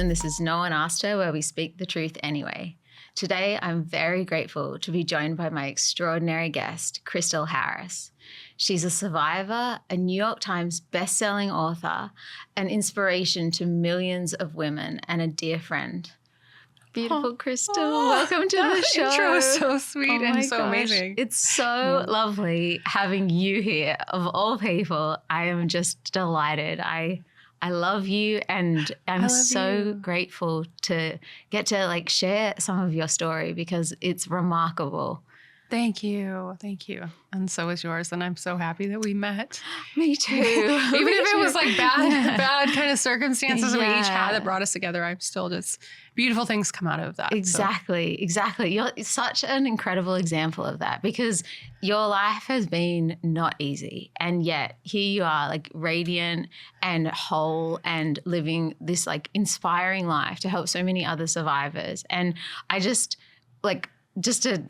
and this is No One Asked Her, where we speak the truth anyway. Today, I'm very grateful to be joined by my extraordinary guest, Crystal Harris. She's a survivor, a New York Times bestselling author, an inspiration to millions of women, and a dear friend. Beautiful Crystal, welcome to the show. Intro is so sweet and so amazing. It's so lovely having you here. Of all people, I am just delighted. I love you, and I'm so grateful to get to share some of your story because it's remarkable. Thank you. Thank you. And so is yours. And I'm so happy that we met. Me too. Even if it was bad kind of circumstances we each had that brought us together, I'm still just beautiful things come out of that. Exactly. You're such an incredible example of that because your life has been not easy. And yet here you are radiant and whole and living this inspiring life to help so many other survivors. And I just to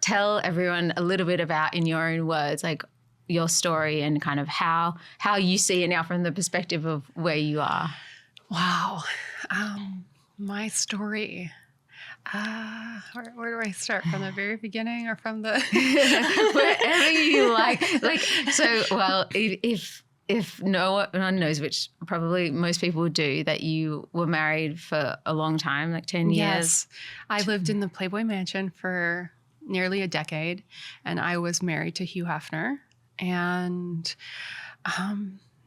tell everyone a little bit about, in your own words, your story and kind of how you see it now from the perspective of where you are. Wow. My story. Where do I start? From the very beginning or from the wherever you like? If no one knows, which probably most people do, that you were married for a long time, 10 years. Yes. I lived in the Playboy Mansion for nearly a decade, and I was married to Hugh Hefner, and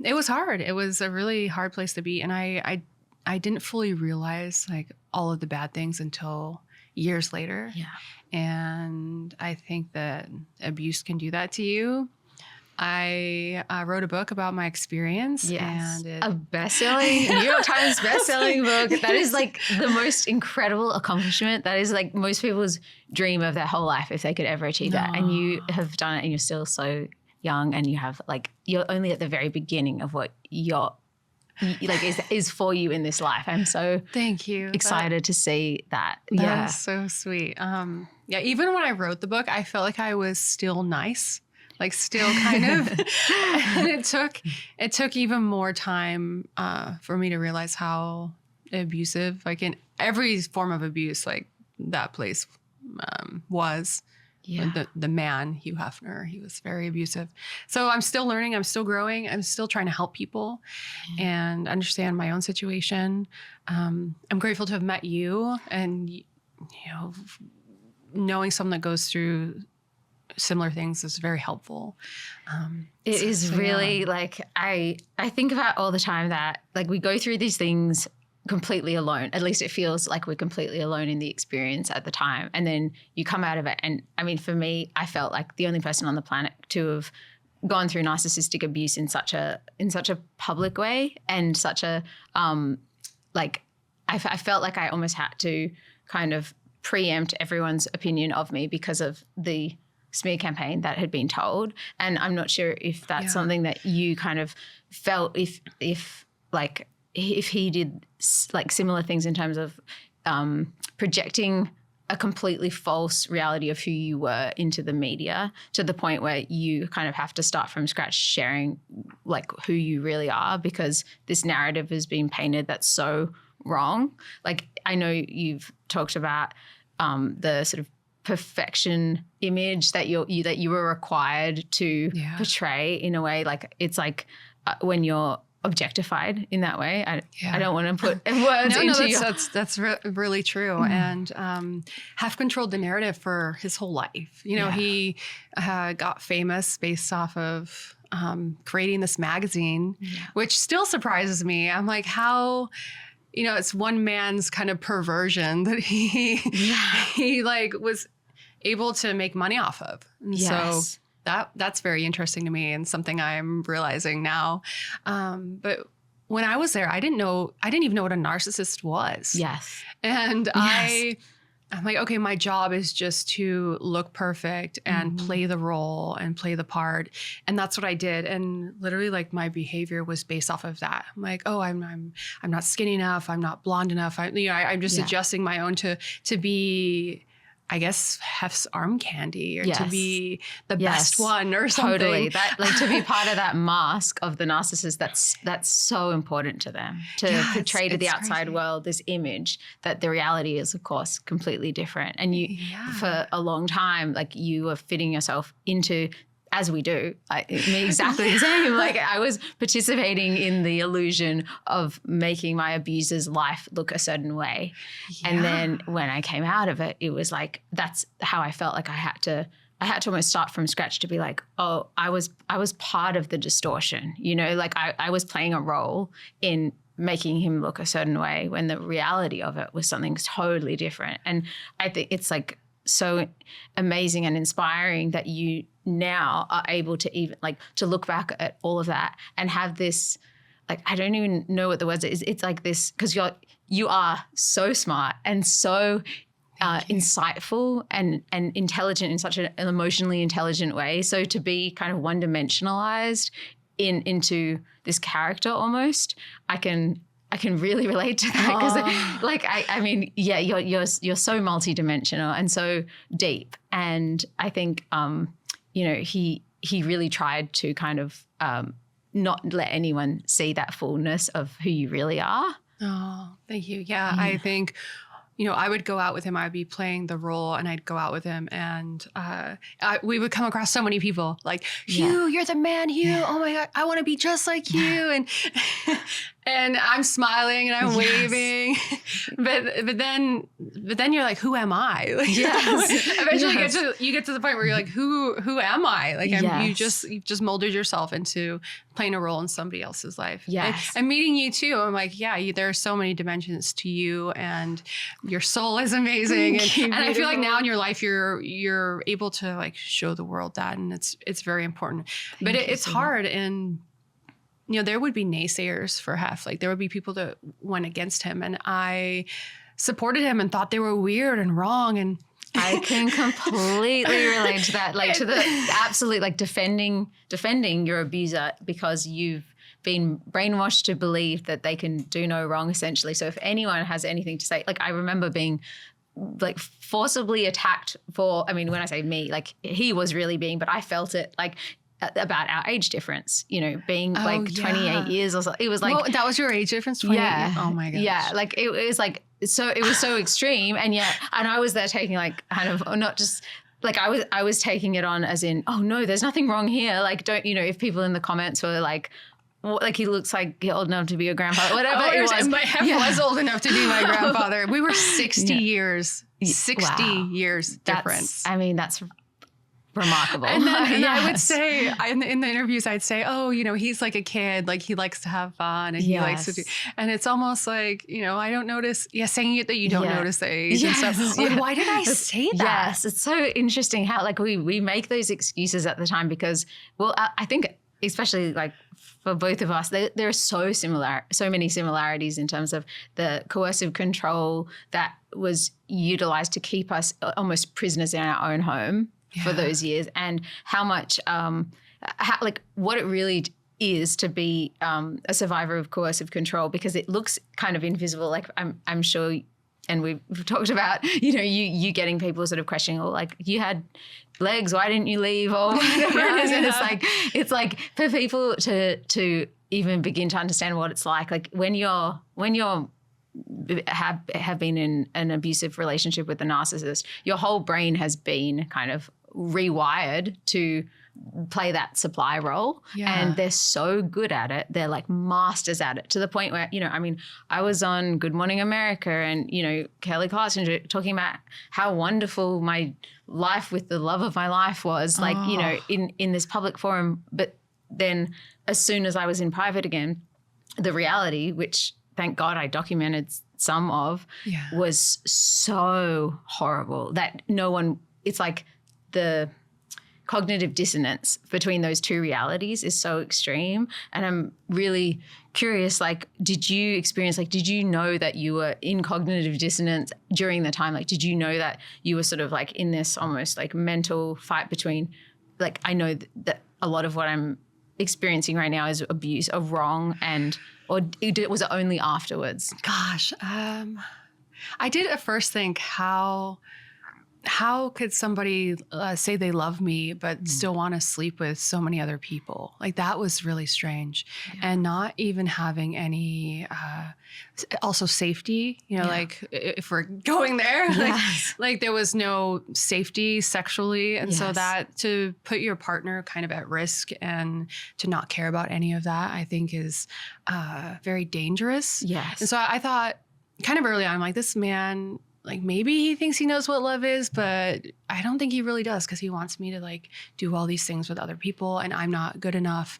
it was hard. It was a really hard place to be, and I didn't fully realize all of the bad things until years later. Yeah. And I think that abuse can do that to you. I wrote a book about my experience. Yes. And a best-selling, New York Times best-selling book. That is the most incredible accomplishment. That is most people's dream of their whole life if they could ever achieve that. And you have done it, and you're still so young, and you have you're only at the very beginning of what you're is for you in this life. I'm so thank you excited to see that. That is so sweet. Even when I wrote the book, I felt like I was still nice. Still kind of, and it took even more time for me to realize how abusive, in every form of abuse, that place was. Yeah. The man, Hugh Hefner, he was very abusive. So I'm still learning. I'm still growing. I'm still trying to help people and understand my own situation. I'm grateful to have met you, and knowing someone that goes through similar things is very helpful. It is really I think about all the time that we go through these things completely alone. At least it feels like we're completely alone in the experience at the time. And then you come out of it. And I mean, for me, I felt like the only person on the planet to have gone through narcissistic abuse in such a public way, and such a I felt like I almost had to kind of preempt everyone's opinion of me because of the smear campaign that had been told. And I'm not sure if that's something that you kind of felt if he did similar things in terms of projecting a completely false reality of who you were into the media, to the point where you kind of have to start from scratch sharing who you really are, because this narrative has been painted that's so wrong. I know you've talked about the sort of perfection image that you were required to portray in a way. It's when you're objectified in that way. I don't want to put words into your... That's really true. And Hef controlled the narrative for his whole life. He got famous based off of creating this magazine, which still surprises me. I'm how... it's one man's kind of perversion that he was able to make money off of. And so that's very interesting to me, and something I'm realizing now. But when I was there, I didn't even know what a narcissist was. Yes. And I'm okay, my job is just to look perfect and play the role and play the part. And that's what I did. And literally my behavior was based off of that. I'm not skinny enough. I'm not blonde enough. I'm just adjusting my own to be I guess, Hef's arm candy or Yes. to be the Yes. best one or something. Totally. That, like, to be part of that mask of the narcissist, that's so important to them, to Yeah, portray to the it's outside crazy. world this image that the reality is, of course, completely different. And you, Yeah. for a long time, like, you are fitting yourself into, as we do, me exactly the same. Like, I was participating in the illusion of making my abuser's life look a certain way. Yeah. And then when I came out of it, it was like, that's how I felt. Like I had to almost start from scratch to be like, oh, I was part of the distortion, you know, like I was playing a role in making him look a certain way when the reality of it was something totally different. And I think it's like so amazing and inspiring that you now are able to even like to look back at all of that and have this, like, I don't even know what the word is. It's like this, because you are so smart and so insightful and intelligent in such an emotionally intelligent way. So to be kind of one-dimensionalized into this character almost, I can really relate to that because, like, I mean, yeah, you're so multidimensional and so deep, and I think, you know, he really tried to kind of not let anyone see that fullness of who you really are. Oh, thank you. Yeah, I think, you know, I would go out with him. I'd be playing the role and I'd go out with him and we would come across so many people like, Hugh, you're the man, Hugh. Oh my God, I want to be just like you. And I'm smiling and I'm waving. But then you're like, who am I? Like, eventually you get to the point where you're like, who am I? Like you just molded yourself into playing a role in somebody else's life. Yes. And meeting you too, I'm like, yeah, there are so many dimensions to you and your soul is amazing. And I feel like now in your life, you're able to like show the world that, and it's very important. But it's hard, and you know, there would be naysayers for Hef. Like there would be people that went against him, and I supported him and thought they were weird and wrong. And I can completely relate to that, like to the absolute, like defending your abuser because you've been brainwashed to believe that they can do no wrong, essentially. So if anyone has anything to say, like I remember being like forcibly attacked for, I mean, when I say me, like he was really being, but I felt it like about our age difference, you know, being 28 years or so. It was like, well, that was your age difference, 28? Yeah. Oh my gosh. Yeah. Like it was like, so it was so extreme. And yet, and I was there taking like kind of, not just like I was taking it on as in, oh no, there's nothing wrong here. Like don't, you know, if people in the comments were like he looks like he's old enough to be your grandfather, whatever it was. My Hef was old enough to be my grandfather. We were 60 years, 60 years difference. I mean, that's remarkable. And then I would say in the interviews, I'd say, oh, you know, he's like a kid, like he likes to have fun and he likes to do, and it's almost like, you know, I don't notice, saying it that you don't notice the age and stuff. Like, why did I say that? Yes, it's so interesting how like we make those excuses at the time because, well, I think especially like for both of us, there are so many similarities in terms of the coercive control that was utilized to keep us almost prisoners in our own home for those years, and how much, like what it really is to be a survivor of coercive control, because it looks kind of invisible. Like I'm sure, and we've talked about, you know, you getting people sort of questioning, oh, like you had legs, why didn't you leave, or whatever it is. And it's like for people to even begin to understand what it's like when you're have been in an abusive relationship with a narcissist, your whole brain has been kind of rewired to play that supply role. And they're so good at it. They're like masters at it, to the point where, you know, I mean, I was on Good Morning America and, you know, Kelly Clarkson talking about how wonderful my life with the love of my life was, like, you know, in this public forum. But then as soon as I was in private again, the reality, which thank God I documented some of, was so horrible that it's like the cognitive dissonance between those two realities is so extreme. And I'm really curious, like, did you know that you were in cognitive dissonance during the time? Like, did you know that you were sort of like in this almost like mental fight between, like, I know that a lot of what I'm experiencing right now is abuse or wrong, or was it only afterwards? Gosh, I did at first think how how could somebody say they love me but still want to sleep with so many other people? Like, that was really strange. And not even having any also safety, like if we're going there, like there was no safety sexually. And so that to put your partner kind of at risk and to not care about any of that, I think is very dangerous. Yes. And so I thought kind of early on, I'm like, this man, like, maybe he thinks he knows what love is, but I don't think he really does, because he wants me to like do all these things with other people and I'm not good enough.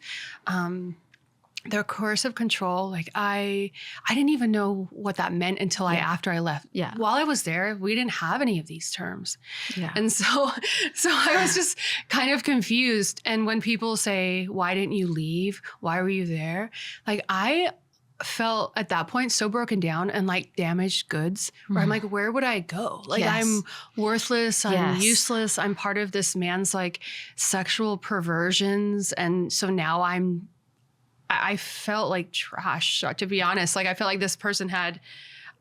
The coercive control, like I didn't even know what that meant until after I left. Yeah. While I was there, we didn't have any of these terms. Yeah. And so I was just kind of confused. And when people say, why didn't you leave? Why were you there? Like, I felt at that point so broken down and like damaged goods, where I'm like, where would I go? Like, I'm worthless. I'm useless. I'm part of this man's like sexual perversions. And so now I felt like trash, to be honest. Like, I felt like this person had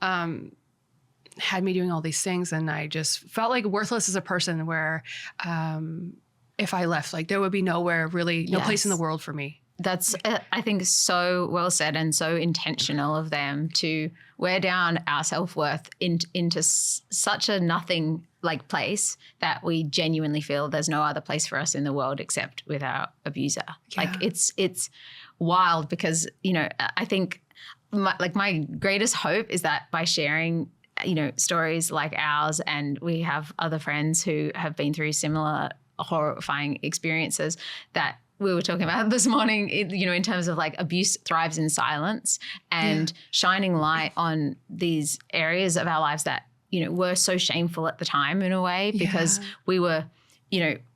me doing all these things, and I just felt like worthless as a person, where if I left, like there would be nowhere really, no place in the world for me. That's, I think, so well said and so intentional of them to wear down our self-worth into such a nothing like place that we genuinely feel there's no other place for us in the world except with our abuser. Like, it's wild, because, I think my greatest hope is that by sharing, stories like ours, and we have other friends who have been through similar horrifying experiences that we were talking about this morning, in terms of like abuse thrives in silence, and shining light on these areas of our lives that, were so shameful at the time in a way, because we were,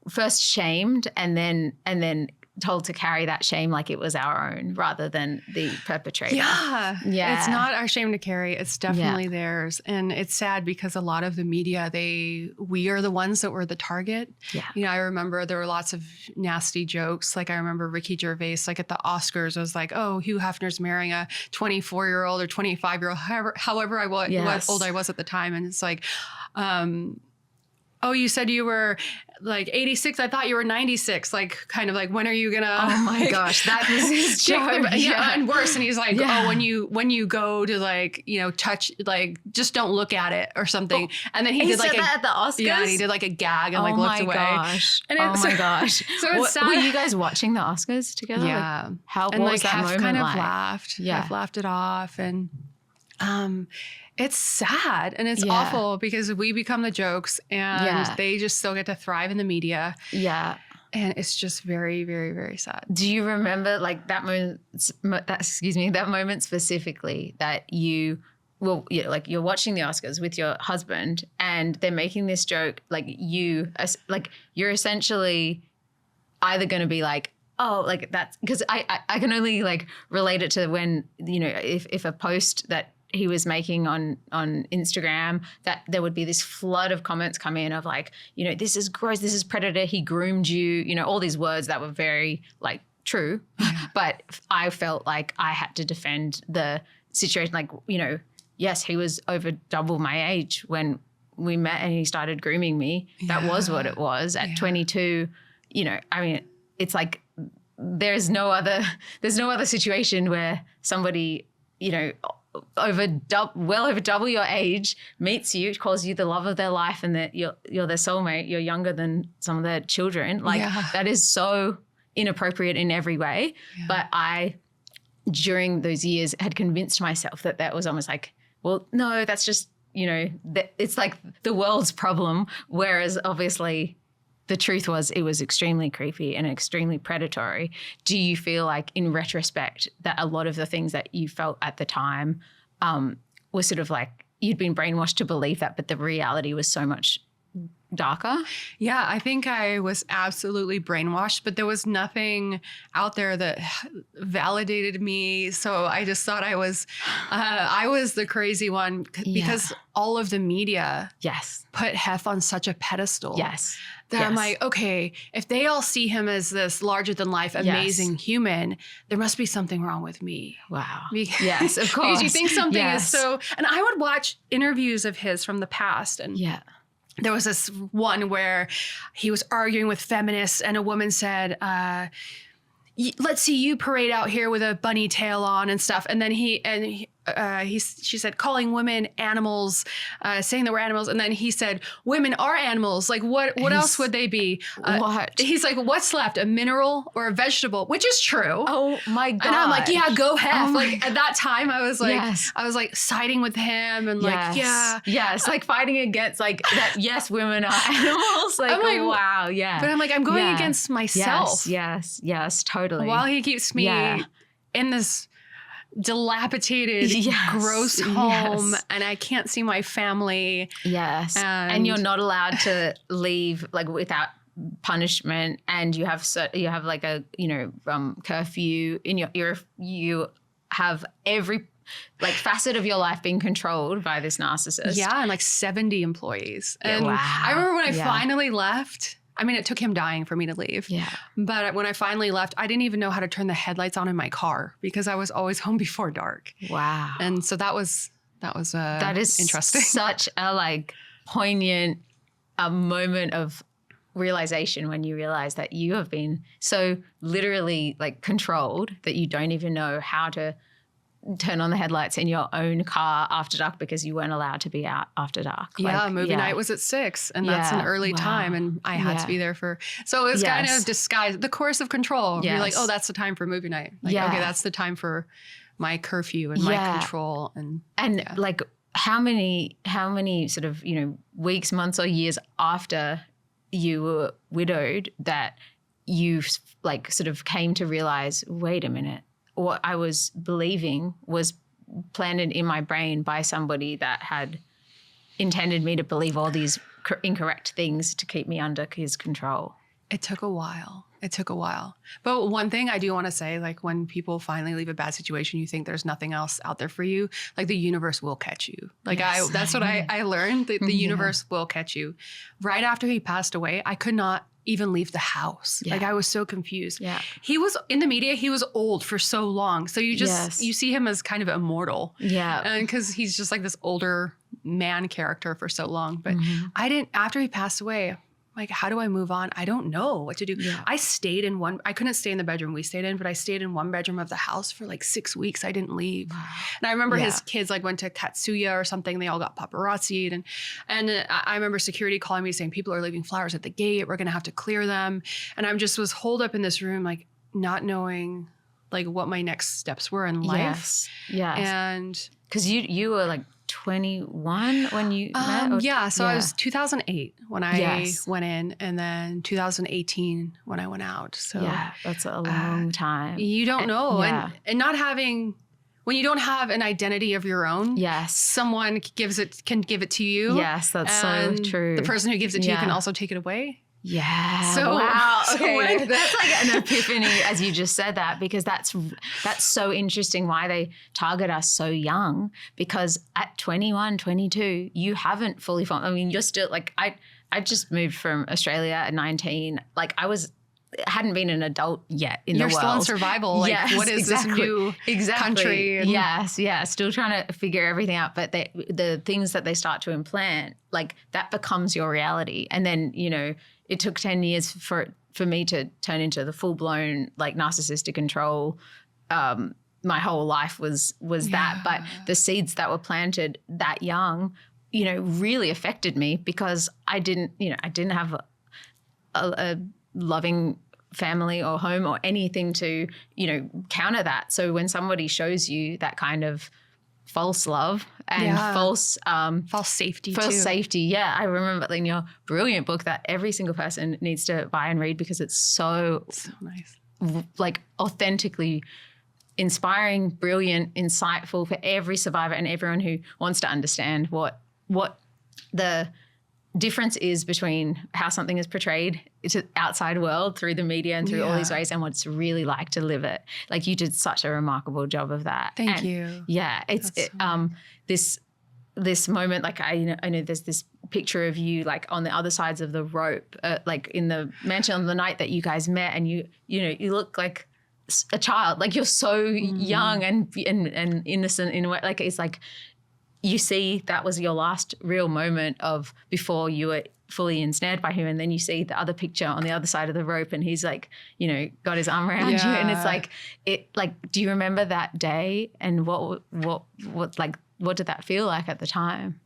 first shamed and then told to carry that shame like it was our own rather than the perpetrator. Yeah. It's not our shame to carry. It's definitely theirs. And it's sad, because a lot of the media, we are the ones that were the target. Yeah. I remember there were lots of nasty jokes. Like, I remember Ricky Gervais, like at the Oscars, was like, oh, Hugh Hefner's marrying a 24-year-old or 25-year-old, however what old I was at the time. And it's like, oh, you said you were like 86. I thought you were 96. Like, kind of like, when are you gonna? Oh my gosh, that was his joke. And worse. And he's like, oh, when you go to like, touch, like, just don't look at it or something. And then he did like that at the Oscars. Yeah, and he did like a gag and like looked away. And oh my gosh. So it's sad. Were you guys watching the Oscars together? Yeah. Like, how and what was that moment kind of like? laughed. Yeah. Laughed it off. And it's sad and it's awful, because we become the jokes, and they just still get to thrive in the media. Yeah. And it's just very, very, very sad. Do you remember like that moment specifically that like you're watching the Oscars with your husband and they're making this joke, like you're essentially either going to be like, oh, like that's, because I can only like relate it to when, if a post that he was making on Instagram, that there would be this flood of comments come in of like, this is gross, this is predator, he groomed you, all these words that were very like true. But I felt like I had to defend the situation. Like, yes, he was over double my age when we met and he started grooming me. That was what it was at 22. I mean, it's like there's no other situation where somebody, well over double your age meets you, calls you the love of their life, and that you're their soulmate, you're younger than some of their children. Like that is so inappropriate in every way. But I, during those years, had convinced myself that was almost like, well, no, that's just, it's like the world's problem. Whereas obviously the truth was it was extremely creepy and extremely predatory. Do you feel like in retrospect that a lot of the things that you felt at the time were sort of like you'd been brainwashed to believe that, but the reality was so much darker? Yeah, I think I was absolutely brainwashed, but there was nothing out there that validated me. So I just thought I was the crazy one because all of the media put Hef on such a pedestal. That I'm like, okay, if they all see him as this larger than life, amazing human, there must be something wrong with me. Wow. Yes, of course. Because you think something is so, and I would watch interviews of his from the past and there was this one where he was arguing with feminists and a woman said, let's see you parade out here with a bunny tail on and stuff. And then she said, calling women animals, saying that we're animals. And then he said, women are animals. Like what else would they be? What? He's like, what's left? A mineral or a vegetable? Which is true. Oh my God. And I'm like, yeah, go Hef. Oh like at that time I was like, Yes. I was like siding with him and like, yeah. Yes. Like fighting against like that. Yes, women are animals. Like, I'm like, wow. Yeah. But I'm like, I'm going against myself. Yes, totally. While he keeps me in this dilapidated, gross home, and I can't see my family. Yes. And you're not allowed to leave like without punishment, and you have like a curfew in you have every like facet of your life being controlled by this narcissist. Yeah, and like 70 employees. And wow. I remember when I finally left. I mean, it took him dying for me to leave. Yeah. But when I finally left, I didn't even know how to turn the headlights on in my car because I was always home before dark. Wow. And so that is interesting. Such a like poignant moment of realization when you realize that you have been so literally like controlled that you don't even know how to turn on the headlights in your own car after dark because you weren't allowed to be out after dark. Yeah, movie night was at 6 and that's an early time and I had to be there so it was kind of disguised, the coercive control. You're like, oh, that's the time for movie night. Like, okay, that's the time for my curfew and my control. And like how many sort of, weeks, months or years after you were widowed that you like sort of came to realize, wait a minute, what I was believing was planted in my brain by somebody that had intended me to believe all these incorrect things to keep me under his control. It took a while. But one thing I do want to say, like when people finally leave a bad situation, you think there's nothing else out there for you. Like the universe will catch you. Like that's what I learned. The universe will catch you. Right after he passed away, I could not even leave the house. Like I was so confused. Yeah. He was in the media. He was old for so long. So you just, you see him as kind of immortal. Yeah. And cause he's just like this older man character for so long. But after he passed away, like, how do I move on? I don't know what to do. Yeah. I couldn't stay in the bedroom we stayed in, but I stayed in one bedroom of the house for like 6 weeks. I didn't leave. Wow. And I remember his kids like went to Katsuya or something. They all got paparazzi'd. And I remember security calling me saying, people are leaving flowers at the gate. We're going to have to clear them. And I was holed up in this room, like not knowing like what my next steps were in life. Yes. And because you were like 21 when you met? So I was 2008 when I went in, and then 2018 when I went out. So that's a long time. You don't know. And not having, when you don't have an identity of your own, someone can give it to you. Yes, that's so true. The person who gives it to you can also take it away. Yeah. So wow. Okay. That's like an epiphany as you just said that, because that's so interesting why they target us so young, because at 21, 22, you haven't fully formed. I mean, you're still like, I just moved from Australia at 19. Like hadn't been an adult yet in the world. You're still in survival. Like what is this new country? And yes. Still trying to figure everything out. But the things that they start to implant, like that becomes your reality. And then, it took 10 years for me to turn into the full-blown like narcissistic control. My whole life was that, but the seeds that were planted that young, really affected me because I didn't have a loving family or home or anything to, counter that. So when somebody shows you that kind of false love and false safety too. Safety. Yeah. I remember in your brilliant book that every single person needs to buy and read because it's so nice. Like authentically inspiring, brilliant, insightful for every survivor and everyone who wants to understand what the difference is between how something is portrayed to the outside world through the media and through all these ways and what it's really like to live it. Like you did such a remarkable job of that. Thank you. Yeah. This moment, like I know there's this picture of you like on the other sides of the rope, like in the mansion on the night that you guys met, and you look like a child, like you're so young and innocent in a way. Like it's like you see that was your last real moment of before you were fully ensnared by him. And then you see the other picture on the other side of the rope and he's like, you know, got his arm around you. And it's like, do you remember that day? And what did that feel like at the time?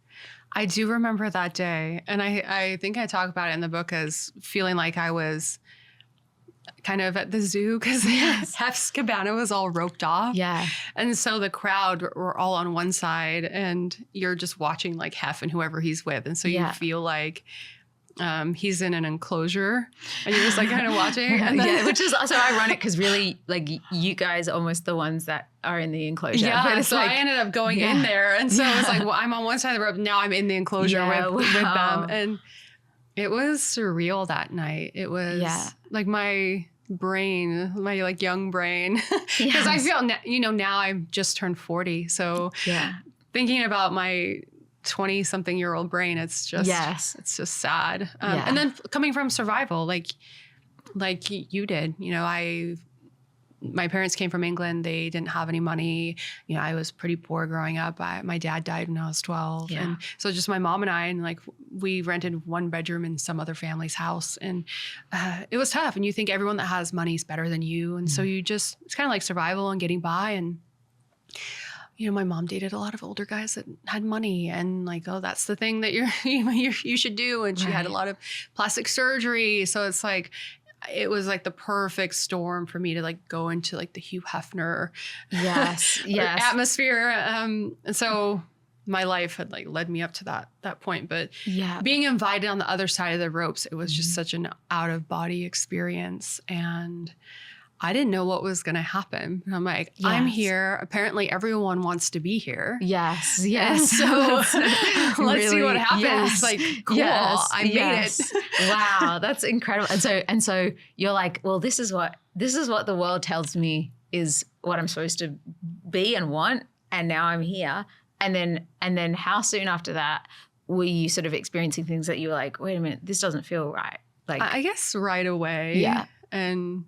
I do remember that day. And I think I talk about it in the book as feeling like I was kind of at the zoo because Hef's cabana was all roped off. Yeah. And so the crowd were all on one side and you're just watching like Hef and whoever he's with. And so you feel like he's in an enclosure and you're just like kind of watching. And then, which is also ironic because really like you guys are almost the ones that are in the enclosure. Yeah, but it's so like, I ended up going in there. And so it's like, well, I'm on one side of the rope. Now I'm in the enclosure with them. And it was surreal that night. It was like my brain, my like young brain. Because I feel, now I've just turned 40. So thinking about my 20-something-year-old brain, it's just sad. And then coming from survival, like you did, my parents came from England. They didn't have any money. I was pretty poor growing up. My dad died when I was 12. Yeah. And so just my mom and I, and like we rented one bedroom in some other family's house. And it was tough. And you think everyone that has money is better than you. And so it's kind of like survival and getting by. And, my mom dated a lot of older guys that had money and like, oh, that's the thing that you should do. And she had a lot of plastic surgery. So it's like, it was like the perfect storm for me to like go into like the Hugh Hefner atmosphere. And so my life had like led me up to that point. But being invited on the other side of the ropes, it was just such an out of body experience. And I didn't know what was going to happen. And I'm like, I'm here. Apparently everyone wants to be here. Yes. So let's see what happens. Like, cool. I made it. Wow. That's incredible. And so you're like, well, this is what the world tells me is what I'm supposed to be and want. And now I'm here. And then how soon after that were you sort of experiencing things that you were like, wait a minute, this doesn't feel right? Like, I guess right away. Yeah. And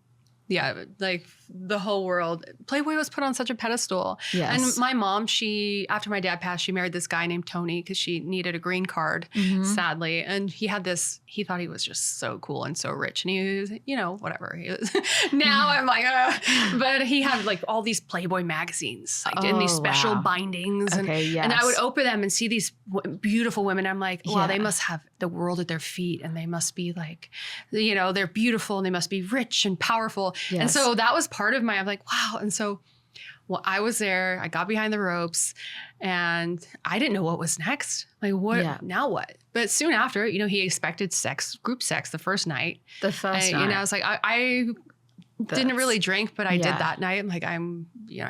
like the whole world, Playboy was put on such a pedestal. Yes. And my mom, after my dad passed, she married this guy named Tony because she needed a green card, sadly. And he thought he was just so cool and so rich. And he was, whatever. He was. Now I'm like, but he had like all these Playboy magazines, like in these special bindings. And I would open them and see these beautiful women. I'm like, wow, they must have the world at their feet. And they must be like, they're beautiful and they must be rich and powerful. Yes. And so that was part of I'm like, wow. And so I was there, I got behind the ropes and I didn't know what was next. Like now what? But soon after, he expected group sex the first night. Night. I was like, I didn't really drink, but I did that night. I'm like, I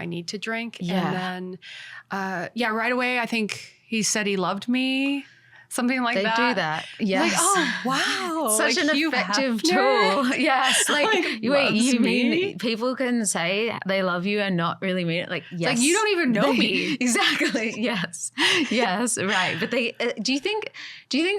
need to drink. Yeah. And then, right away, I think he said he loved me. Something like that. They do that. Yes. Like, oh, wow. Such like an effective tool. Yes. Like wait, you mean people can say they love you and not really mean it? Like, yes. Like, you don't even know me. Exactly. Yes. Yes. Right. But do you think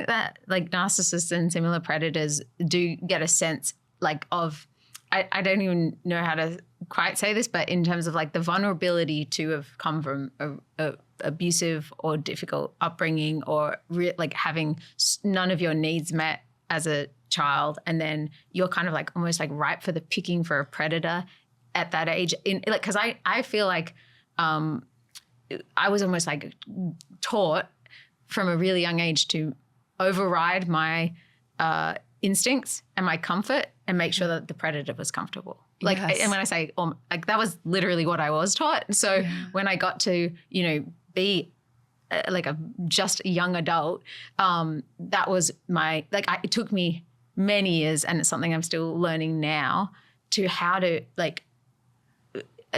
that like narcissists and similar predators do get a sense like of, I don't even know how to quite say this, but in terms of like the vulnerability to have come from a abusive or difficult upbringing or like having none of your needs met as a child, and then you're kind of like almost like ripe for the picking for a predator at that age. Because I feel like I was almost like taught from a really young age to override my instincts and my comfort and make sure that the predator was comfortable. Like, and when I say, like that was literally what I was taught. So when I got to, be like just a young adult, that was it took me many years, and it's something I'm still learning now, to how to like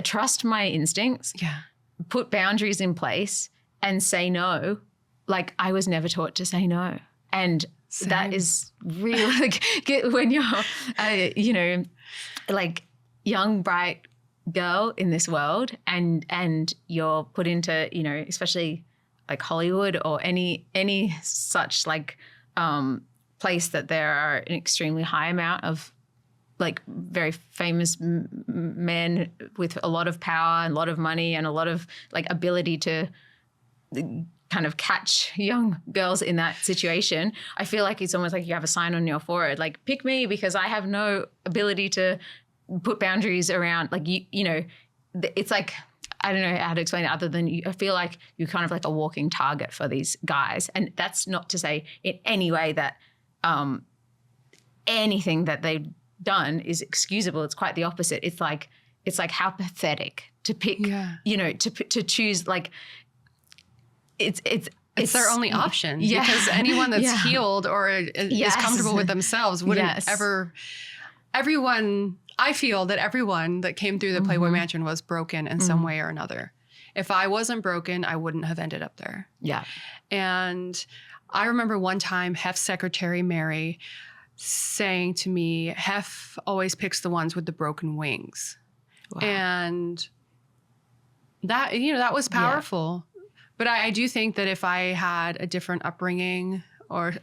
trust my instincts, put boundaries in place and say no. Like I was never taught to say no. And that is really like when you're, like young, bright girl in this world and you're put into, especially like Hollywood or any such like place that there are an extremely high amount of like very famous men with a lot of power and a lot of money and a lot of like ability to kind of catch young girls in that situation, I feel like it's almost like you have a sign on your forehead, like, pick me because I have no ability to put boundaries around, like, you know, it's like, I don't know how to explain it other than I feel like you're kind of like a walking target for these guys. And that's not to say in any way that anything that they've done is excusable. It's quite the opposite. It's like how pathetic to pick, you know, to choose, like, it's their only option, because anyone that's healed or is comfortable with themselves wouldn't ever. I feel that everyone that came through the Playboy Mansion was broken in some way or another. If I wasn't broken, I wouldn't have ended up there. Yeah. And I remember one time Hef's secretary, Mary, saying to me, Hef always picks the ones with the broken wings. Wow. And that, you know, that was powerful. Yeah. But I do think that if I had a different upbringing or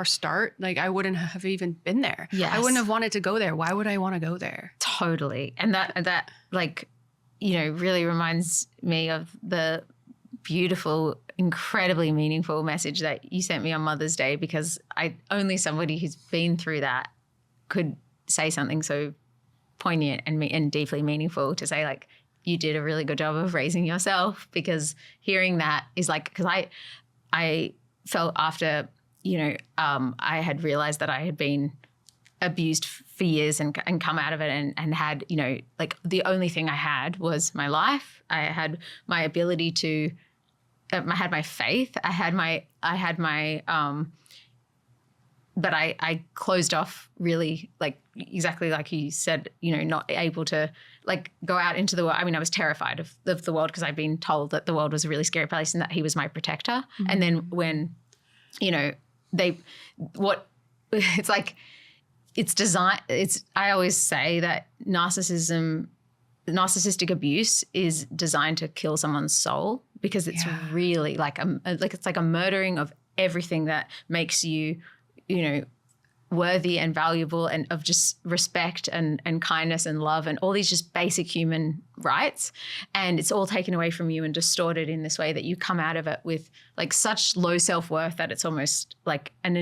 start, like, I wouldn't have even been there. Yes. I wouldn't have wanted to go there. Why would I want to go there? Totally. And that like, you know, really reminds me of the beautiful, incredibly meaningful message that you sent me on Mother's Day, because only somebody who's been through that could say something so poignant and deeply meaningful, to say, like, you did a really good job of raising yourself. Because hearing that is like, because I felt after, you know, I had realized that I had been abused for years and come out of it and had, you know, like, the only thing I had was my life. I had my ability to, I had my faith. I had my, but I closed off, really, like, exactly like you said, you know, not able to, like, go out into the world. I mean, I was terrified of the world, because I'd been told that the world was a really scary place and that he was my protector. Mm-hmm. And then when, you know, it's like, it's designed, I always say that narcissistic abuse is designed to kill someone's soul, because it's really like it's like a murdering of everything that makes you, you know, worthy and valuable, and of just respect and kindness and love and all these just basic human rights. And it's all taken away from you and distorted in this way that you come out of it with, like, such low self-worth that it's almost like an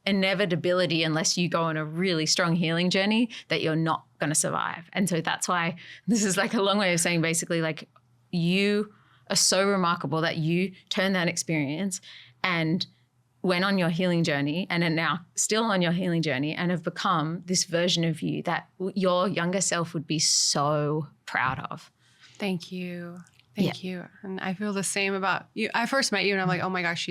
inevitability, unless you go on a really strong healing journey, that you're not going to survive. And so that's why this is like a long way of saying, basically, like, you are so remarkable that you turned that experience and went on your healing journey, and are now still on your healing journey, and have become this version of you that your younger self would be so proud of. Thank you. Thank you. And I feel the same about you. I first met you and I'm like, oh my gosh,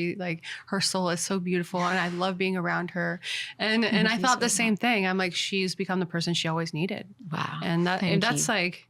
her soul is so beautiful and I love being around her. And I thought the same thing. I'm like, she's become the person she always needed. Wow. And that's like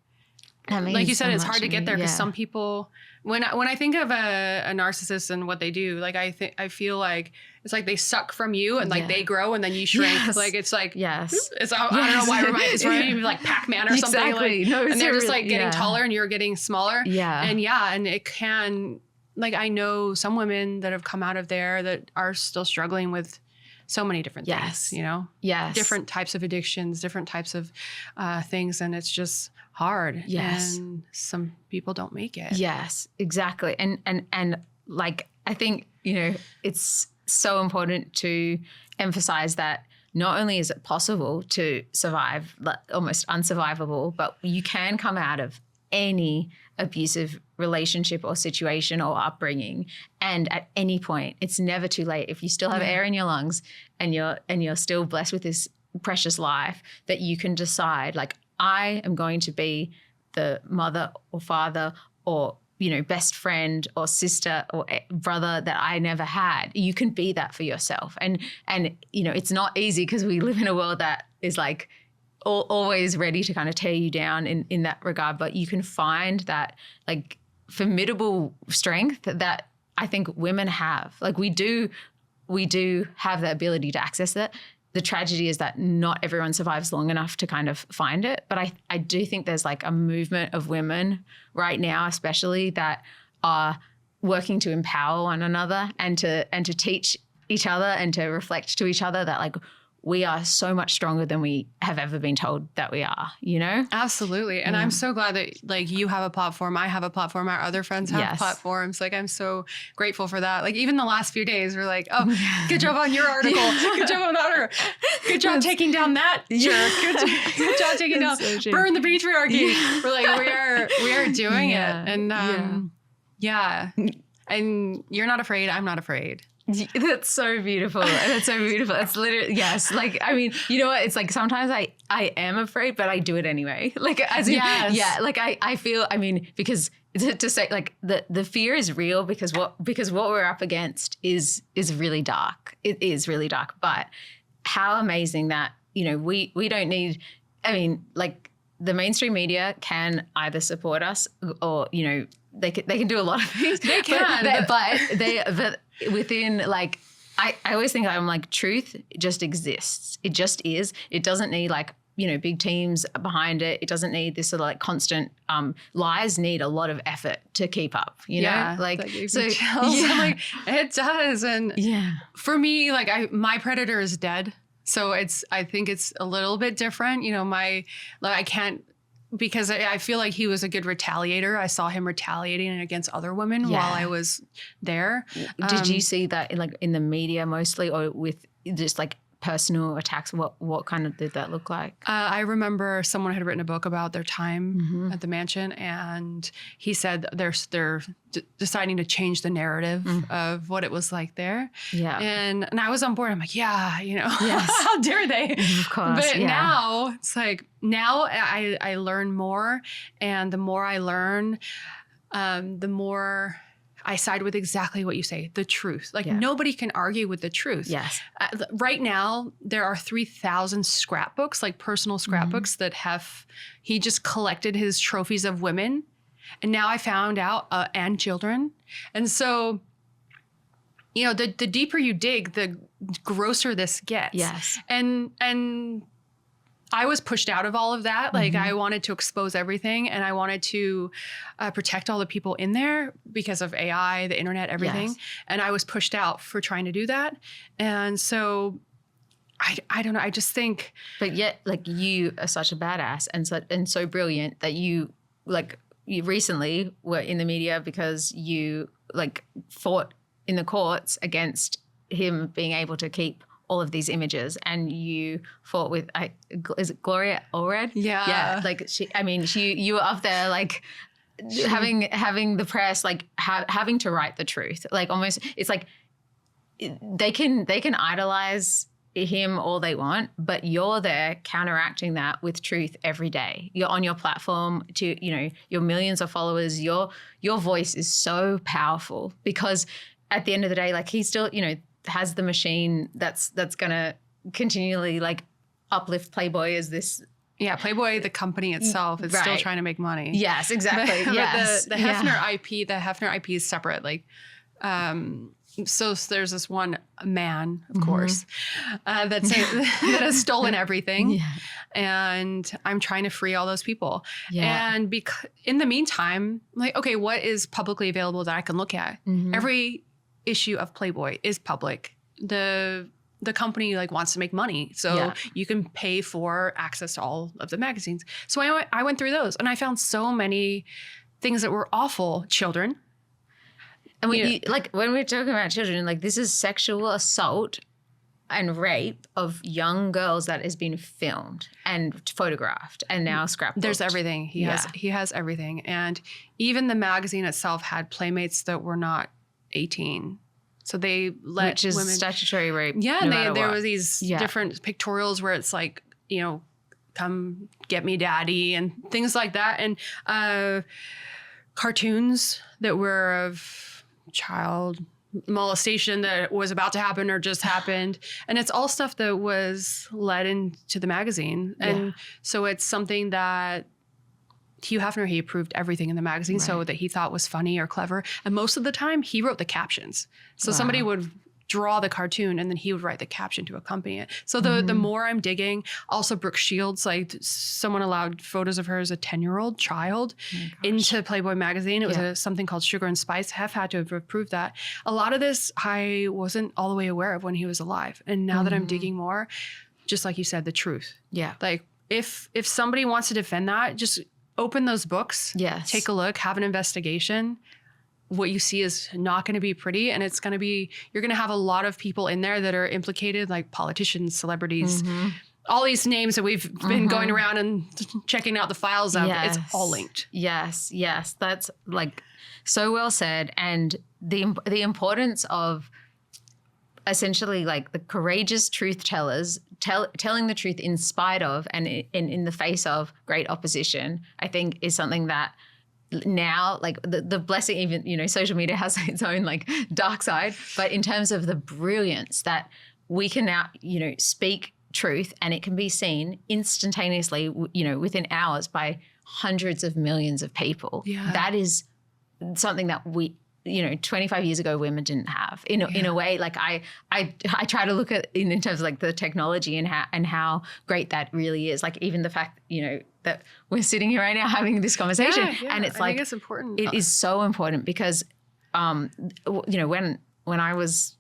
you said, it's hard to get there, because some people, when I think of a narcissist and what they do, like, I feel like it's like they suck from you and, like, they grow and then you shrink. Yes. Like, it's like, it's I don't know why it's reminding me of like Pac-Man or something. Exactly. Like, no, and they're just like getting taller and you're getting smaller. Yeah. And it can, like, I know some women that have come out of there that are still struggling with so many different things, you know? Yes. Different types of addictions, different types of things. And it's just hard. Yes. And some people don't make it. Yes, exactly. And like, I think, you know, it's so important to emphasize that not only is it possible to survive, like, almost unsurvivable, but you can come out of any abusive relationship or situation or upbringing, and at any point, it's never too late. If you still have air in your lungs and you're still blessed with this precious life, that you can decide, like, I am going to be the mother or father or, you know, best friend or sister or brother that I never had. You can be that for yourself. And you know, it's not easy, because we live in a world that is like always ready to kind of tear you down in that regard. But you can find that, like, formidable strength that I think women have. Like, we do have the ability to access it. The tragedy is that not everyone survives long enough to kind of find it. But I do think there's, like, a movement of women right now, especially, that are working to empower one another and to teach each other and to reflect to each other that, like, we are so much stronger than we have ever been told that we are, you know? Absolutely. And I'm so glad that like you have a platform. I have a platform. Our other friends have platforms. Like I'm so grateful for that. Like even the last few days we're like, oh, good job on your article. Good job on that article. Good job taking down that jerk. Good job taking down, so burn the patriarchy. We're like, we are doing it. And and you're not afraid. I'm not afraid. That's so beautiful. That's so beautiful. It's literally, yes. Like, I mean, you know what? It's like sometimes I am afraid, but I do it anyway. Like, as in, like I feel, I mean, because to say like the fear is real because what we're up against is really dark. It is really dark, but how amazing that, you know, we don't need, I mean, like the mainstream media can either support us or, you know, they can do a lot of things. They can. But within like, I always think I'm like, truth just exists. It just is. It doesn't need like, you know, big teams behind it. It doesn't need this sort of like constant, lies need a lot of effort to keep up, you know? Like, so I'm like, it does. And for me, like my predator is dead. So I think it's a little bit different. You know, I can't, because I feel like he was a good retaliator. I saw him retaliating against other women while I was there. Did you see that in the media mostly, or with just like personal attacks? What kind of did that look like? I remember someone had written a book about their time at the mansion, and he said they're deciding to change the narrative of what it was like there. Yeah, and I was on board. I'm like, yeah, you know, how dare they? Of course. But now it's like I learn more, and the more I learn, the more I side with exactly what you say, the truth. Like nobody can argue with the truth. Yes. Right now, there are 3,000 scrapbooks, like personal scrapbooks that he just collected his trophies of women. And now I found out, and children. And so, you know, the deeper you dig, the grosser this gets. Yes. And I was pushed out of all of that. Like I wanted to expose everything, and I wanted to protect all the people in there because of AI, the internet, everything. Yes. And I was pushed out for trying to do that. And so I don't know. I just think. But yet, like you are such a badass and so brilliant that you recently were in the media because you like fought in the courts against him being able to keep all of these images, and you fought with, is it Gloria Allred? Yeah. Like you were up there like having the press, like having to write the truth. Like almost, it's like they can idolize him all they want, but you're there counteracting that with truth every day. You're on your platform to, you know, your millions of followers, your voice is so powerful because at the end of the day, like he still, you know, has the machine that's going to continually like uplift Playboy as this. Yeah, Playboy, the company itself, is still trying to make money. Yes, exactly. Yes. The Hefner IP is separate. Like, so there's this one man, of course, that has stolen everything. Yeah. And I'm trying to free all those people. Yeah. And in the meantime, like, okay, what is publicly available that I can look at? Every issue of Playboy is public. The company like wants to make money, so you can pay for access to all of the magazines. So I went through those, and I found so many things that were awful. Children, and like when we're talking about children, like this is sexual assault and rape of young girls that has been filmed and photographed and now scrapbooked. There's everything. He has everything, and even the magazine itself had playmates that were not 18. So they let Which is women, statutory rape. Yeah, and there was these different pictorials where it's like, you know, come get me daddy and things like that. And cartoons that were of child molestation that was about to happen or just happened. And it's all stuff that was led into the magazine. And so it's something that Hugh Hefner, he approved everything in the magazine so that he thought was funny or clever. And most of the time he wrote the captions. So somebody would draw the cartoon and then he would write the caption to accompany it. So the more I'm digging, also Brooke Shields, like someone allowed photos of her as a 10-year-old child into Playboy magazine. It was something called Sugar and Spice. Hef had to have approved that. A lot of this I wasn't all the way aware of when he was alive. And now that I'm digging more, just like you said, the truth. Yeah. Like if somebody wants to defend that, just open those books. Yes. Take a look, have an investigation. What you see is not going to be pretty, and it's going to be, you're going to have a lot of people in there that are implicated, like politicians, celebrities, all these names that we've been going around and checking out the files of. Yes. It's all linked. Yes. Yes. That's like so well said. And the importance of essentially like the courageous truth tellers telling the truth in spite of and in the face of great opposition, I think is something that now, like the blessing, even, you know, social media has its own like dark side, but in terms of the brilliance that we can now, you know, speak truth and it can be seen instantaneously, you know, within hours by hundreds of millions of people. Yeah. That is something that we, you know, 25 years ago, women didn't have in a way. Like I try to look at in terms of like the technology and how great that really is. Like even the fact, you know, that we're sitting here right now having this conversation, and it's like, I think it's important. It is so important because, you know, when I was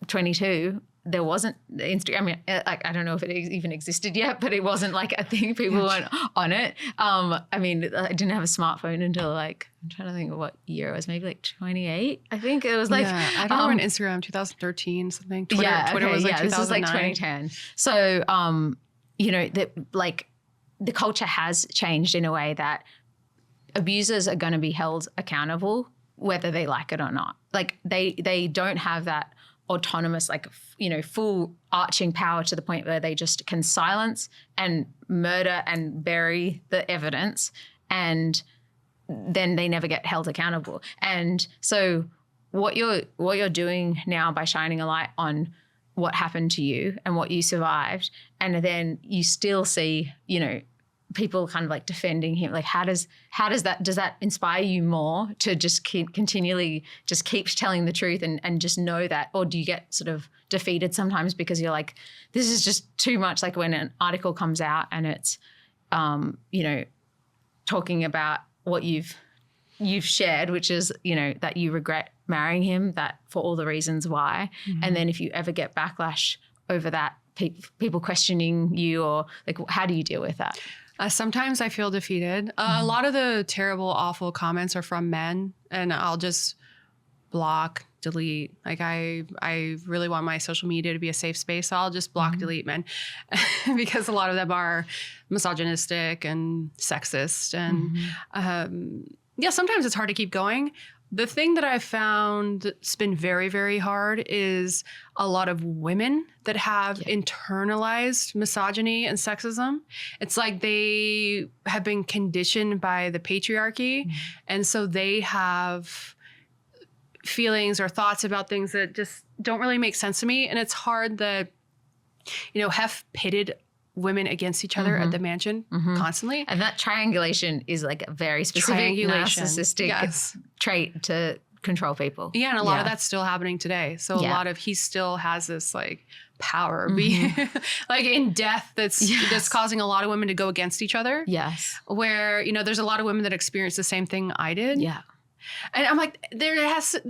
22, there wasn't Instagram. I mean, like, I don't know if it even existed yet, but it wasn't like a thing. People weren't on it. I mean, I didn't have a smartphone until like, I'm trying to think of what year it was, maybe like 28. I think it was like, I don't remember Instagram, 2013, something. Twitter was like 2009. This was like 2010. So, you know, that like the culture has changed in a way that abusers are going to be held accountable, whether they like it or not. Like they don't have that autonomous, like, you know, full arching power to the point where they just can silence and murder and bury the evidence, and then they never get held accountable. And so what you're doing now by shining a light on what happened to you and what you survived, and then you still see, you know, people kind of like defending him. Like does that inspire you more to just continually just keep telling the truth and just know that? Or do you get sort of defeated sometimes because you're like, this is just too much? Like when an article comes out and it's, you know, talking about what you've shared, which is, you know, that you regret marrying him, that for all the reasons why. And then if you ever get backlash over that, people questioning you, or like, how do you deal with that? Sometimes I feel defeated. A lot of the terrible, awful comments are from men, and I'll just block, delete. Like I really want my social media to be a safe space, so I'll just block, delete men because a lot of them are misogynistic and sexist. And sometimes it's hard to keep going. The thing that I've found that's been very, very hard is a lot of women that have internalized misogyny and sexism. It's like they have been conditioned by the patriarchy. And so they have feelings or thoughts about things that just don't really make sense to me. And it's hard that, you know, Hef pitted women against each other at the mansion constantly. And that triangulation is like a very specific narcissistic trait to control people. Yeah, and a lot of that's still happening today. So a lot of, he still has this like power be like in death that's causing a lot of women to go against each other. Yes. Where, you know, there's a lot of women that experience the same thing I did. Yeah. And I'm like, there's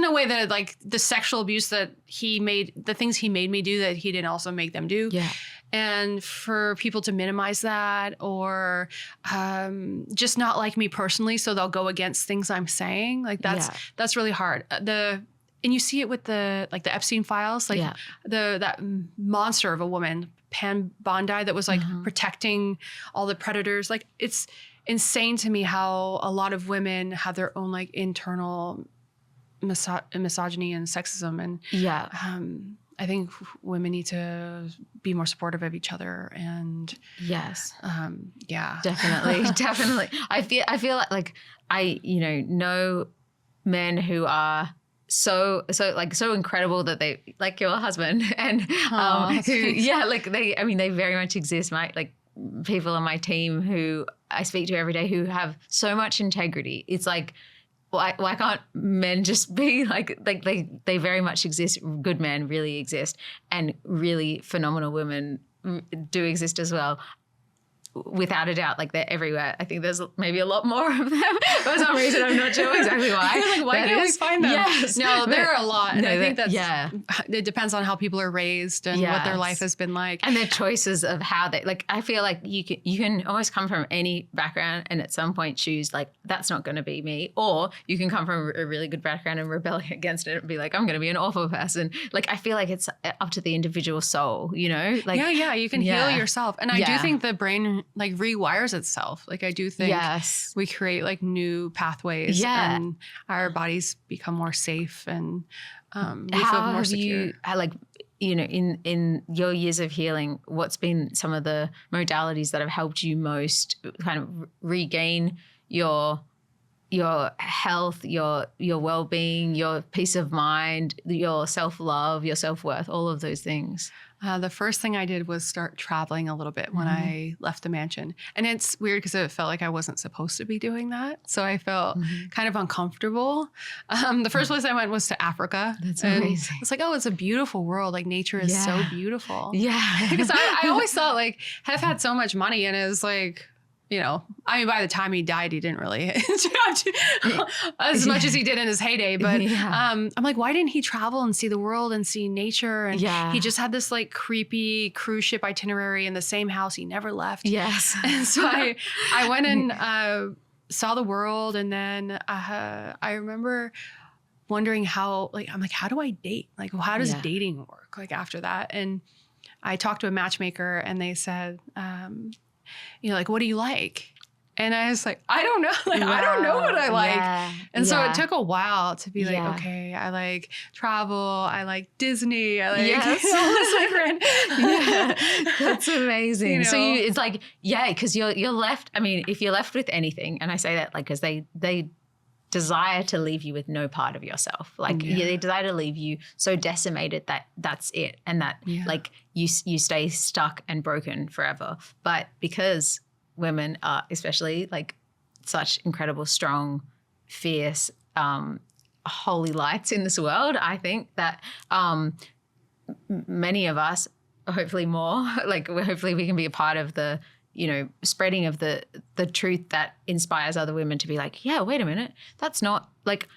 no way that like the sexual abuse that the things he made me do, that he didn't also make them do. Yeah. And for people to minimize that, or just not like me personally, so they'll go against things I'm saying. Like that's really hard. And you see it with the Epstein files, like that monster of a woman, Pam Bondi, that was like protecting all the predators. Like it's insane to me how a lot of women have their own like internal misogyny and sexism. And I think women need to be more supportive of each other. And definitely. I feel like I know men who are so incredible that they, like your husband, and they very much exist. Like people on my team who I speak to every day who have so much integrity. It's like, why can't men just be like they very much exist. Good men really exist, and really phenomenal women do exist as well. without a doubt, like they're everywhere. I think there's maybe a lot more of them for some reason. I'm not sure exactly why. Like, why can't we find them? Yes. No, there are a lot. And I think that's, it depends on how people are raised and what their life has been like. And their choices of how they, like, I feel like you can almost come from any background and at some point choose like, that's not going to be me. Or you can come from a really good background and rebel against it and be like, I'm going to be an awful person. Like, I feel like it's up to the individual soul, you know? Like, you can heal yourself. And I do think the brain like rewires itself. Like, I do think we create like new pathways and our bodies become more safe and we feel more secure. In your years of healing, what's been some of the modalities that have helped you most kind of regain your health, your well-being, your peace of mind, your self-love, your self-worth, all of those things? The first thing I did was start traveling a little bit when I left the mansion. And it's weird because it felt like I wasn't supposed to be doing that. So I felt kind of uncomfortable. The first place I went was to Africa. That's amazing. It's like, oh, it's a beautiful world. Like, nature is so beautiful. Yeah. Because I always thought like, Hef had so much money and it was like, you know, I mean, by the time he died, he didn't really as much as he did in his heyday. But I'm like, why didn't he travel and see the world and see nature? And he just had this like creepy cruise ship itinerary in the same house he never left. Yes. And so I went and saw the world. And then I remember wondering how do I date? Like, how does dating work? Like after that. And I talked to a matchmaker and they said, like, what do you like? And I was like, I don't know. Like, I don't know what I like. Yeah. And so it took a while to be like, okay, I like travel. I like Disney. I like all this That's amazing. You know? So it's like, because you're left. I mean, if you're left with anything, and I say that like, because they desire to leave you with no part of yourself. Like they desire to leave you so decimated that that's it. And that like you stay stuck and broken forever. But because women are especially like such incredible, strong, fierce, holy lights in this world, I think that many of us, hopefully more, like hopefully we can be a part of the, you know, spreading of the truth that inspires other women to be like, yeah, wait a minute, that's not like,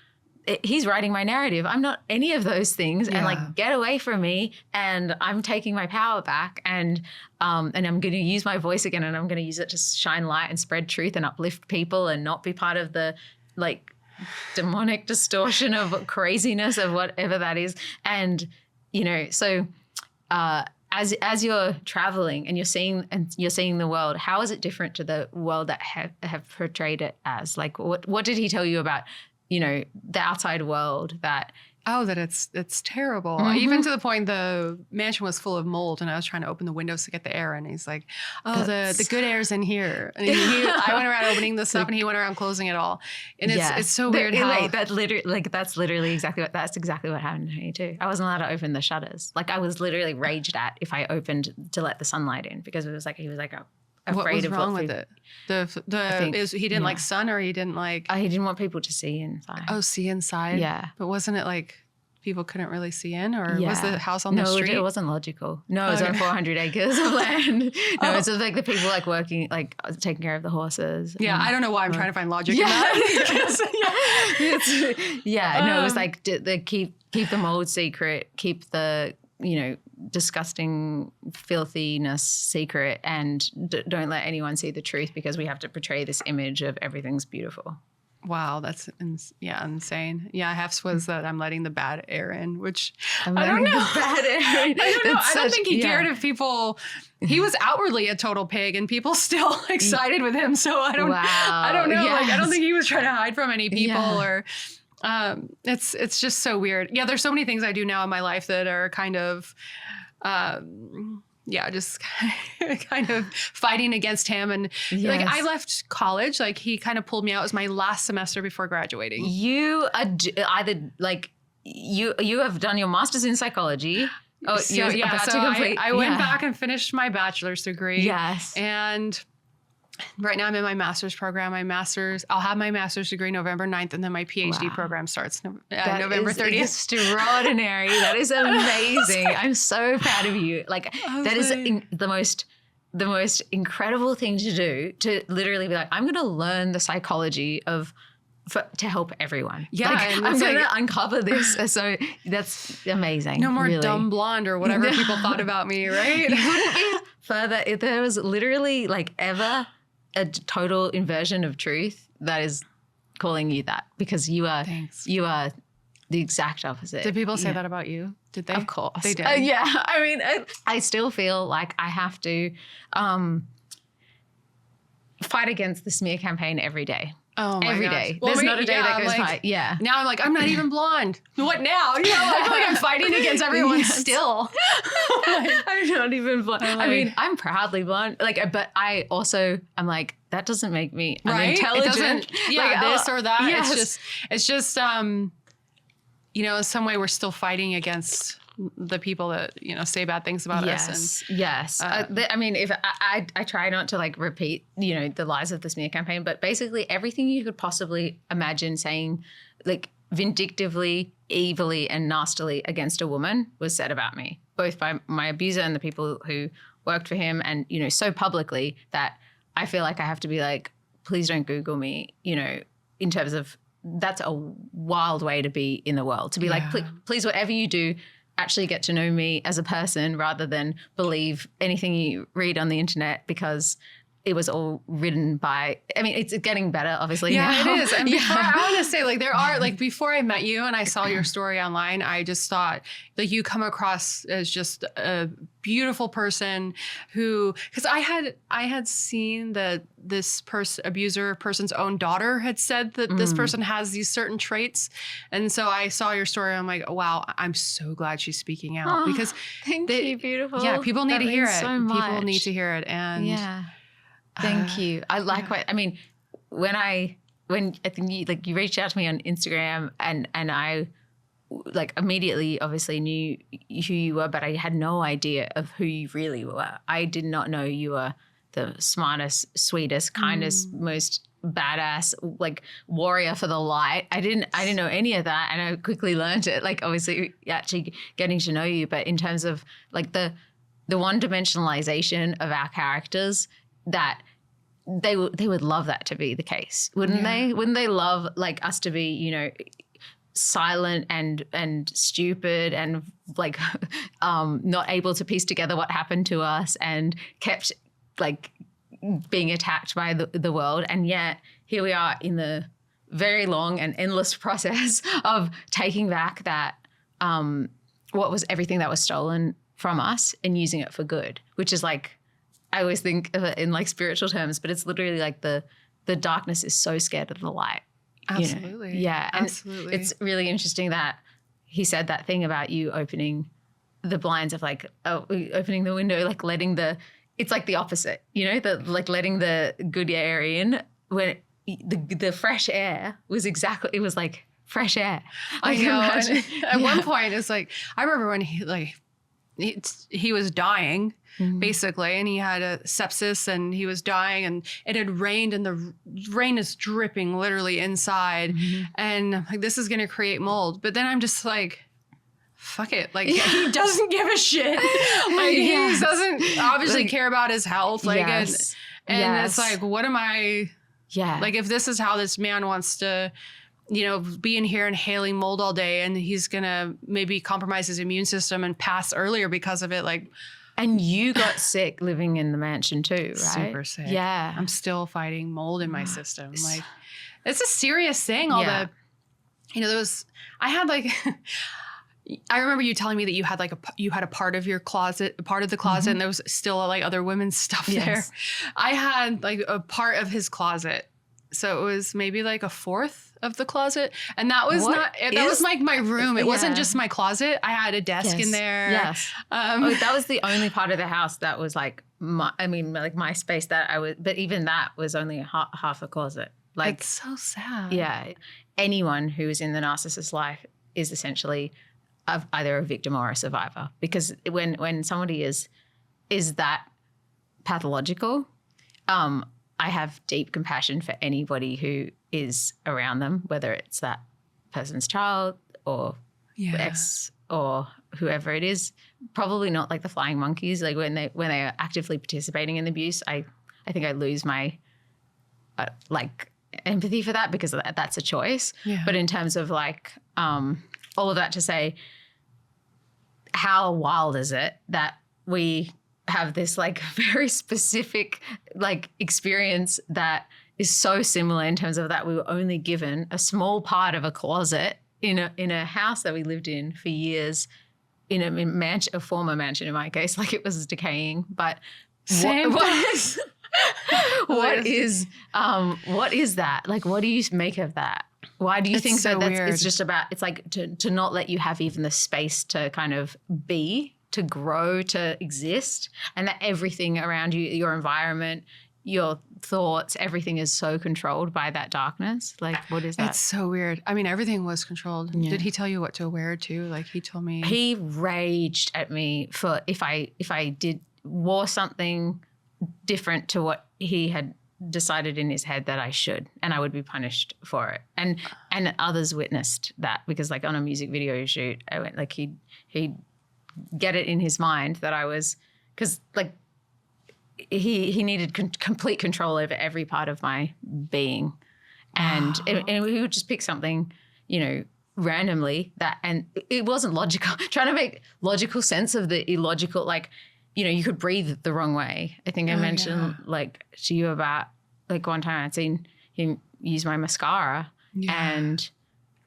he's writing my narrative. I'm not any of those things, and like, get away from me. And I'm taking my power back, and I'm going to use my voice again, and I'm going to use it to shine light and spread truth and uplift people, and not be part of the like demonic distortion of craziness of whatever that is. And you know, so. As you're traveling and you're seeing the world, how is it different to the world that have portrayed it as? Like, what did he tell you about, you know, the outside world that? Oh, that it's terrible. Even to the point the mansion was full of mold, and I was trying to open the windows to get the air, and he's like, "Oh, the good air's in here." And I went around opening the stuff, and he went around closing it all. And it's so weird how that's literally exactly what happened to me too. I wasn't allowed to open the shutters. Like, I was literally raged at if I opened to let the sunlight in, because it was like he was like afraid what was of wrong with it. He didn't like sun, or he didn't like. He didn't want people to see inside. Oh, see inside. Yeah, but wasn't it like people couldn't really see in, or was the house on the street? No, it wasn't logical. No, it was on 400 acres of land. No, it's like the people like working, like taking care of the horses. Yeah, I don't know why I'm trying to find logic in that. No, it was like keep the mold secret, keep the, you know, disgusting filthiness secret, and don't let anyone see the truth, because we have to portray this image of everything's beautiful. Wow, that's insane. Yeah, Hef's was that I'm letting the bad air in, which I don't know. Bad air. I don't know. I don't think he cared if people. He was outwardly a total pig, and people still like sided with him. So I don't know. Yes. Like, I don't think he was trying to hide from any people or. It's just so weird. Yeah, there's so many things I do now in my life that are kind of. Just kind of fighting against him. And like, I left college, like he kind of pulled me out. It was my last semester before graduating. You either like, you have done your master's in psychology. Oh, so, I went back and finished my bachelor's degree. Yes. And right now I'm in my master's program. I'll have my master's degree November 9th, and then my PhD program starts November 30th. Extraordinary. That is amazing. I'm so proud of you. Like, that is the most the most incredible thing to do, to literally be like, I'm going to learn the psychology to help everyone. Yeah. Like, and I'm it's going to uncover this. So that's amazing. no more really. dumb blonde or whatever people thought about me, right? You couldn't be further. If there was literally like ever a total inversion of truth, that is calling you that, because you are the exact opposite. Did people say that about you? Did they? Of course. They did. Yeah. I mean, I still feel like I have to fight against the smear campaign every day. Oh my Every gosh. day. Well, There's not a day that goes like, by. Yeah. Now I'm like, I'm not even blonde. What now? You know, I feel like I'm fighting against everyone still. I'm not even blonde. I mean, I'm proudly blonde. Like, but I'm like, that doesn't make me unintelligent. Like, this or that. Yes. It's just, you know, in some way we're still fighting against the people that, you know, say bad things about us. And yes. I mean, if I try not to like repeat, you know, the lies of the smear campaign, but basically everything you could possibly imagine saying, like vindictively, evilly, and nastily against a woman was said about me, both by my abuser and the people who worked for him, and, you know, so publicly that I feel like I have to be like, please don't Google me, you know, in terms of, that's a wild way to be in the world, to be like, please, whatever you do, actually get to know me as a person rather than believe anything you read on the internet, because it was all written by, I mean, it's getting better, obviously. Yeah, now. it is. And before, I want to say, like, there are, like, before I met you and I saw your story online, I just thought, like, you come across as just a beautiful person who, because I had seen that this abuser person's own daughter had said that this person has these certain traits. And so I saw your story. I'm like, wow, I'm so glad she's speaking out, because thank you, beautiful. Yeah, people need to hear it. So people need to hear it. And thank you. I like what, I mean, when I think you reached out to me on Instagram, and I like immediately obviously knew who you were, but I had no idea of who you really were. I did not know you were the smartest, sweetest, kindest, most badass, like warrior for the light. I didn't know any of that, and I quickly learned it. Like, obviously actually getting to know you, but in terms of like the one-dimensionalization of our characters, that they would love that to be the case, wouldn't they? Wouldn't they love like us to be, you know, silent and stupid and like not able to piece together what happened to us, and kept like being attacked by the world, and yet here we are in the very long and endless process of taking back that what was everything that was stolen from us and using it for good, which is like, I always think of it in like spiritual terms, but it's literally like the darkness is so scared of the light. Absolutely. You know? Yeah. And absolutely. it's really interesting that he said that thing about you opening the blinds of like, opening the window, like it's like the opposite, you know, like letting the good air in, when the fresh air was it was like fresh air. I know. At one point it's like, I remember when he was dying, basically, and he had a sepsis and he was dying, and it had rained, and the rain is dripping literally inside, and I'm like, this is going to create mold. But then I'm just like, fuck it. Like, he doesn't give a shit. Like, he doesn't obviously care about his health. Like, and it's like, what am I? Yeah. Like, if this is how this man wants to, you know, be in here inhaling mold all day, and he's going to maybe compromise his immune system and pass earlier because of it. Like, and you got sick living in the mansion too, right? Super sick. Yeah. I'm still fighting mold in my system. Like, it's a serious thing. You know, I remember you telling me that you had like you had a part of your closet, and there was still like other women's stuff there. I had like a part of his closet. So it was maybe like a fourth of the closet. And that was that was like my room. It wasn't just my closet. I had a desk in there. Yes. That was the only part of the house that was like, my space that I was, but even that was only half a closet. Like, it's so sad. Yeah. Anyone who is in the narcissist's life is essentially either a victim or a survivor, because when somebody is that pathological, I have deep compassion for anybody who is around them, whether it's that person's child or ex or whoever it is, probably not like the flying monkeys. Like when they are actively participating in the abuse, I think I lose my like empathy for that, because that's a choice. Yeah. But in terms of like all of that to say, how wild is it that we have this like very specific like experience that is so similar in terms of that we were only given a small part of a closet in a house that we lived in for years, in a former mansion in my case, like it was decaying. But what is that? Like, what do you make of that? Why do you think so that weird. It's just about, it's like to not let you have even the space to kind of be, to grow, to exist, and that everything around you, your environment, your thoughts, everything is so controlled by that darkness? Like, what is that? It's so weird. I mean, everything was controlled. Yeah. Did he tell you what to wear too? Like he told me. He raged at me for if I wore something different to what he had decided in his head that I should, and I would be punished for it. And others witnessed that, because like on a music video shoot, I went like he'd get it in his mind that I was, because like he needed complete control over every part of my being. And, and he would just pick something, you know, randomly that, and it wasn't logical, trying to make logical sense of the illogical, like, you know, you could breathe the wrong way. I think I mentioned like to you about like one time I'd seen him use my mascara and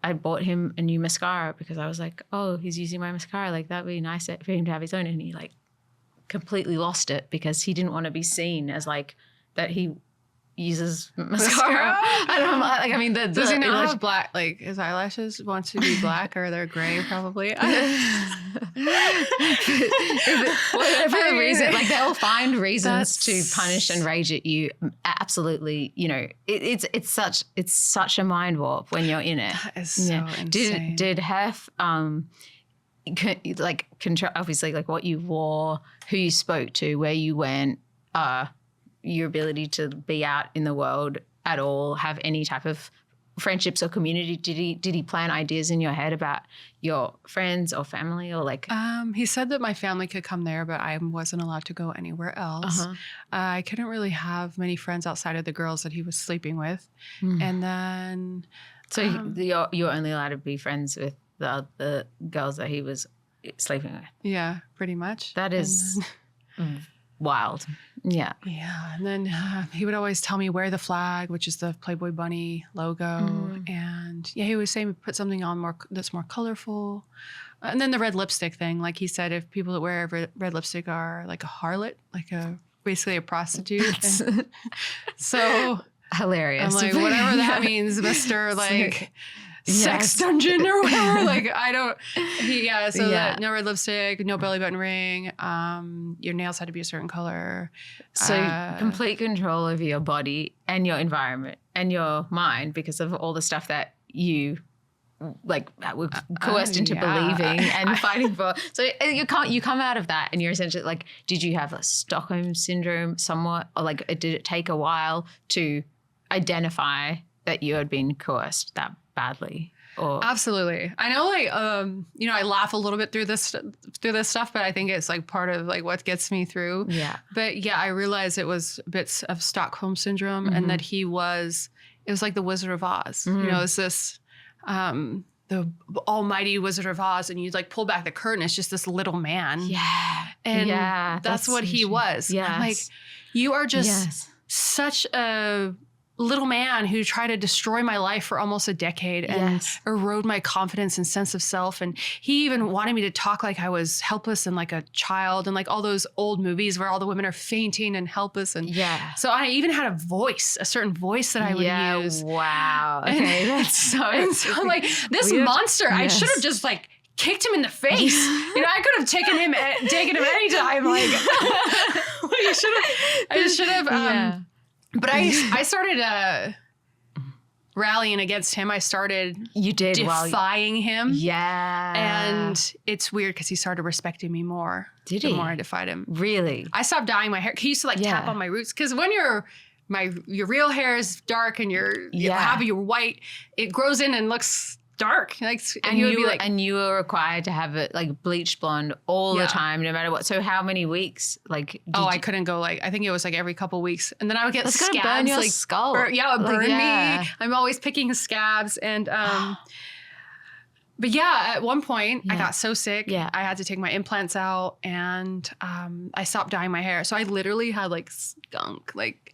I bought him a new mascara because I was like, oh, he's using my mascara. Like that'd be nice for him to have his own. And he like completely lost it because he didn't want to be seen as like that he uses mascara. I don't know. Like, I mean, does he not have black, like his eyelashes wants to be black or they're gray probably? Whatever the reason, like they'll find reasons to punish and rage at you. Absolutely. You know, it's such a mind warp when you're in it. That is so insane. Did Hef, like control, obviously like what you wore, who you spoke to, where you went, your ability to be out in the world at all, have any type of friendships or community? Did he plant ideas in your head about your friends or family or like? He said that my family could come there, but I wasn't allowed to go anywhere else. I couldn't really have many friends outside of the girls that he was sleeping with. And then. So you're only allowed to be friends with the girls that he was sleeping with? Yeah, pretty much. That is wild. Yeah. Yeah. And then he would always tell me wear the flag, which is the Playboy bunny logo. And yeah, he would say put something on that's more colorful. And then the red lipstick thing, like he said, if people that wear red lipstick are like a harlot, like basically a prostitute. So hilarious. I'm like, whatever that means, Mr. Like sex dungeon or whatever. Like that no red lipstick, no belly button ring, your nails had to be a certain color. So complete control over your body and your environment and your mind because of all the stuff that you like were coerced into believing and fighting for. So you come out of that and you're essentially like, did you have a Stockholm syndrome somewhat, or like did it take a while to identify that you had been coerced that badly? Or absolutely. I know, like, you know, I laugh a little bit through this stuff, but I think it's like part of like what gets me through. Yeah. But yeah, I realized it was bits of Stockholm syndrome and that it was like the Wizard of Oz. You know, it's this, the almighty Wizard of Oz, and you like pull back the curtain, it's just this little man. Yeah. And that's what he was. Yeah. Like, you are just such a little man who tried to destroy my life for almost a decade and erode my confidence and sense of self. And he even wanted me to talk like I was helpless and like a child, and like all those old movies where all the women are fainting and helpless. And so I even had a certain voice that I would use. Wow. Okay. That's so I'm like, this weird monster, I should have just like kicked him in the face. You know, I could have taken him any time. Like, I should have. But I started rallying against him. I started defying him. Yeah. And it's weird because he started respecting me more. Did he? The more I defied him. Really? I stopped dyeing my hair. He used to like tap on my roots. Because when your real hair is dark and you have your white, it grows in and looks dark. Like, and he would you be were, like, and you were required to have it like bleached blonde all the time, no matter what. So how many weeks? Like, I couldn't go like, I think it was like every couple weeks. And then I would get That's scabs. gonna burn your like, skull. It would burn yeah. me. I'm always picking scabs. And, but yeah, at one point I got so sick, I had to take my implants out, and I stopped dyeing my hair. So I literally had like skunk, like,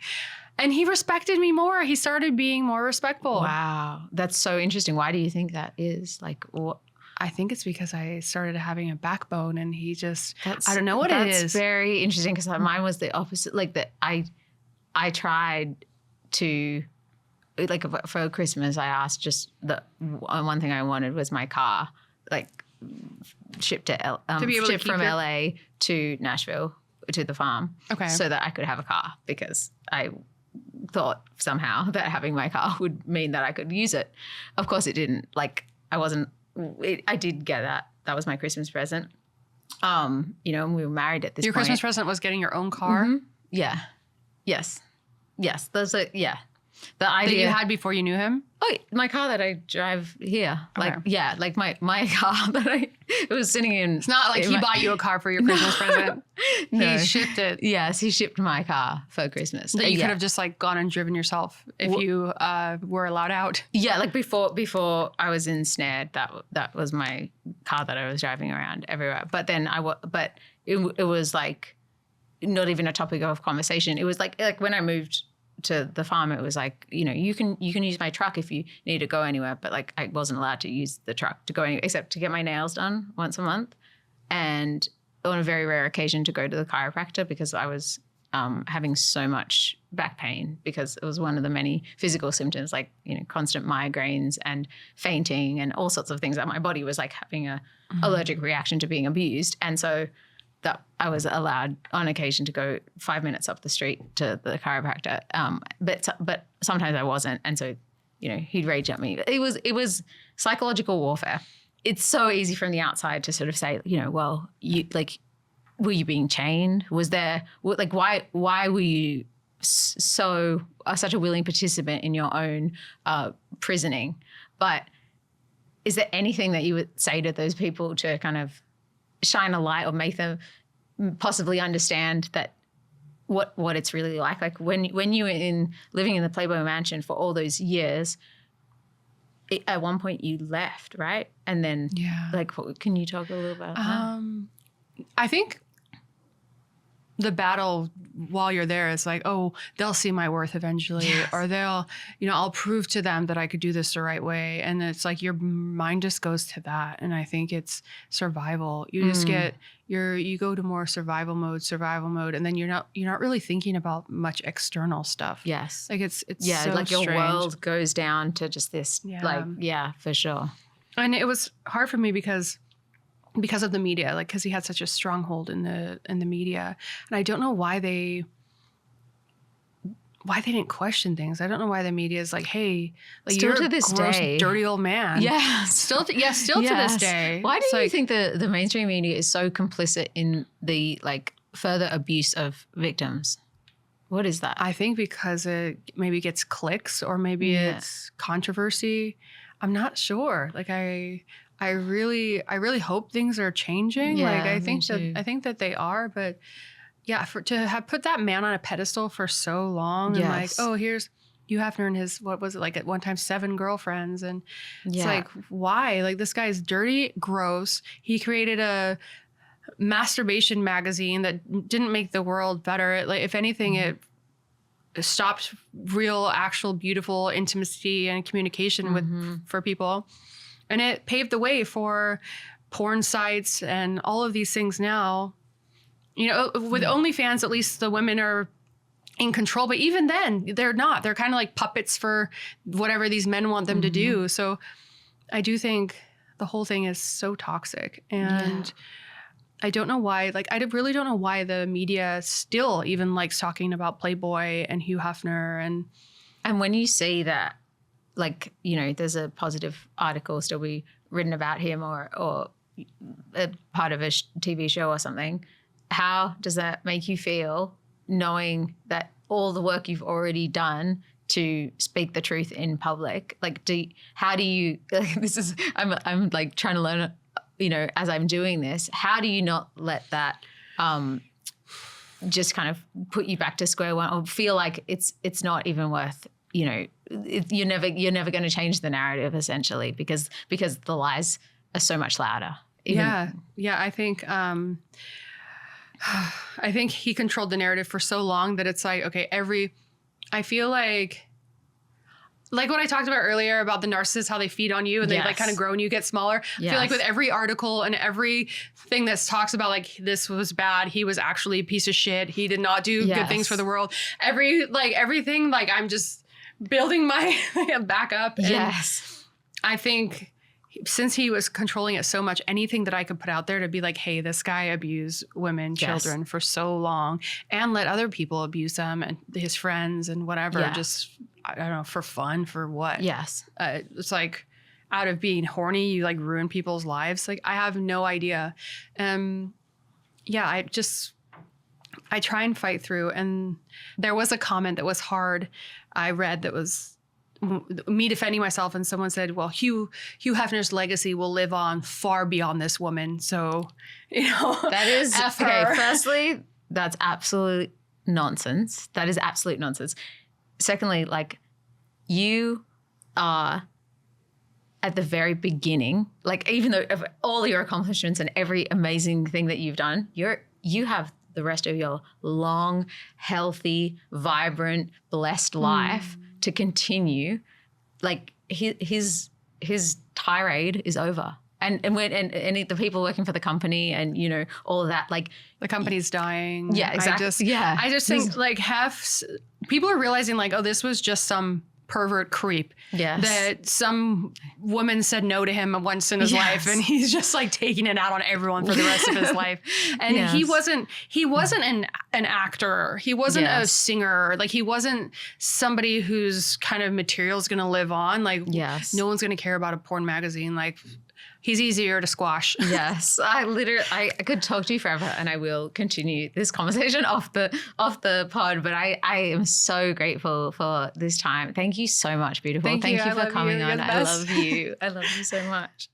and he respected me more. He started being more respectful. Wow. That's so interesting. Why do you think that is? Like, what? I think it's because I started having a backbone, and he just, I don't know what it is. That's very interesting, because mine was the opposite. Like that I tried to, like for Christmas, I asked just the one thing I wanted was my car, like shipped to be able shipped to from keep LA to Nashville to the farm. Okay. So that I could have a car, because I thought somehow that having my car would mean that I could use it. Of course it didn't. Like I did get that. That was my Christmas present. And we were married at this point. Your Christmas present was getting your own car? Mm-hmm. Yeah. Yes. There's the idea that you had before you knew him? Oh, my car that I drive here. Okay. Like my car that it was sitting in. It's not like he bought you a car for your Christmas present. No. He shipped it. Yes, he shipped my car for Christmas. That you could have just like gone and driven yourself if you were allowed out. Yeah, like before I was ensnared, that was my car that I was driving around everywhere. But then it was like not even a topic of conversation. It was like when I moved to the farm, it was like, you can use my truck if you need to go anywhere, but like I wasn't allowed to use the truck to go anywhere except to get my nails done once a month, and on a very rare occasion to go to the chiropractor, because I was having so much back pain, because it was one of the many physical symptoms, like constant migraines and fainting and all sorts of things that my body was like having a allergic reaction to being abused. And so that I was allowed on occasion to go 5 minutes up the street to the chiropractor. But sometimes I wasn't. And so, he'd rage at me. It was psychological warfare. It's so easy from the outside to sort of say, well, were you being chained? Was there, like, why were you such a willing participant in your own prisoning? But is there anything that you would say to those people to kind of shine a light or make them possibly understand that what it's really like? Like when you were living in the Playboy Mansion for all those years, at one point you left, right? And then can you talk a little about that? I think the battle while you're there is like, oh, they'll see my worth eventually, or they'll, I'll prove to them that I could do this the right way. And it's like your mind just goes to that. And I think it's survival. You just you go to more survival mode, and then you're not really thinking about much external stuff. Yes. Like it's so like your strange. world goes down to just this, for sure. And it was hard for me because of the media, like, because he had such a stronghold in the media, and I don't know why they didn't question things. I don't know why the media is like, hey, like, still you're to a this gross, day, dirty old man. Yeah, still to this day. Why do you think the mainstream media is so complicit in the further abuse of victims? What is that? I think because it maybe gets clicks, or maybe it's controversy. I'm not sure. Like I really hope things are changing. Yeah, I think that they are, but yeah, to have put that man on a pedestal for so long, and like, oh, here's Hugh Hefner and his, what was it, like at one time 7 girlfriends, and it's like, why? Like, this guy's dirty, gross. He created a masturbation magazine that didn't make the world better. Like, if anything, it stopped real, actual, beautiful intimacy and communication for people. And it paved the way for porn sites and all of these things now. With OnlyFans, at least the women are in control. But even then, they're not. They're kind of like puppets for whatever these men want them to do. So I do think the whole thing is so toxic. And I don't know why. Like, I really don't know why the media still even likes talking about Playboy and Hugh Hefner. And when you see that, there's a positive article still be written about him, or a part of a TV show or something, how does that make you feel, knowing that all the work you've already done to speak the truth in public? Like, how do you, like, this is, I'm like trying to learn, you know, as I'm doing this, how do you not let that just kind of put you back to square one, or feel like it's not even worth, you know, you're never going to change the narrative, essentially, because the lies are so much louder. Yeah. I think he controlled the narrative for so long that it's like, okay, I feel like what I talked about earlier about the narcissists, how they feed on you and they like kind of grow and you get smaller. I feel like with every article and everything that talks about like, this was bad, he was actually a piece of shit, he did not do good things for the world. Everything, like I'm just building my back up. And I think since he was controlling it so much, anything that I could put out there to be like, hey, this guy abused women, children for so long and let other people abuse them and his friends and whatever, just, I don't know, for fun, for what? It's like out of being horny, you like ruin people's lives. Like I have no idea. I try and fight through. And there was a comment that was hard I read that was me defending myself, and someone said, well, Hugh Hefner's legacy will live on far beyond this woman. So, you know, that is okay. Firstly, that's absolute nonsense. That is absolute nonsense. Secondly, like you are at the very beginning, like even though of all your accomplishments and every amazing thing that you've done, you have the rest of your long, healthy, vibrant, blessed life to continue. Like his tirade is over. And the people working for the company and, you know, all of that, like the company's dying. Yeah, exactly. I just think like people are realizing like, oh, this was just some pervert creep. That some woman said no to him once in his life, and he's just like taking it out on everyone for the rest of his life. And he wasn't an actor. He wasn't a singer. Like he wasn't somebody whose kind of material is going to live on. Like no one's going to care about a porn magazine. Like he's easier to squash. I could talk to you forever, and I will continue this conversation off the pod, but I am so grateful for this time. Thank you so much, beautiful. Thank you for coming on. I love you. I love you so much.